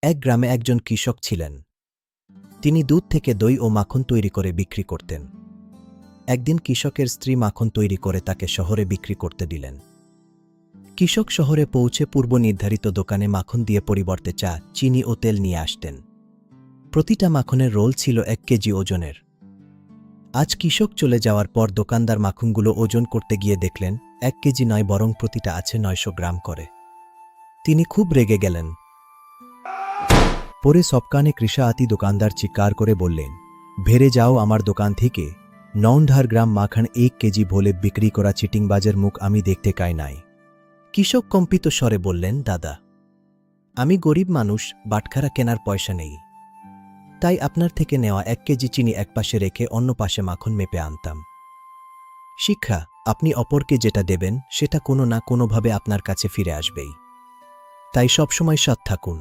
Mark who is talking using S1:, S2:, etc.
S1: এক গ্রামে একজন কৃষক ছিলেন। তিনি দুধ থেকে দই ও মাখন তৈরি করে বিক্রি করতেন। একদিন কৃষকের স্ত্রী মাখন তৈরি করে তাকে শহরে বিক্রি করতে দিলেন। কৃষক শহরে পৌঁছে পূর্ব নির্ধারিত দোকানে মাখন দিয়ে পরিবর্তে চা, চিনি ও তেল নিয়ে আসতেন। প্রতিটা মাখনের রোল ছিল 1 কেজি ওজনের। আজ কৃষক চলে যাওয়ার পর দোকানদার মাখনগুলো ওজন করতে গিয়ে দেখলেন 1 কেজি নয়, বরং প্রতিটা আছে 900 গ্রাম করে। তিনি খুব রেগে গেলেন। পরে সবকানে কৃষাআতি দোকানদার চিৎকার করে বললেন, বেরে যাও আমার দোকান থেকে, 9 গ্রাম মাখন 1 কেজি বলে বিক্রি করা চিটিংবাজের মুখ আমি দেখতে চাই নাই। কৃষক কম্পিত স্বরে বললেন, দাদা, আমি গরিব মানুষ, বাটখারা কেনার পয়সা নেই, তাই আপনার থেকে নেওয়া 1 কেজি চিনি একপাশে রেখে অন্য পাশে মাখন মেপে আনতাম। শিক্ষা, আপনি অপরকে যেটা দেবেন সেটা কোনো না কোনোভাবে আপনার কাছে ফিরে আসবেই। তাই সবসময় সৎ থাকুন।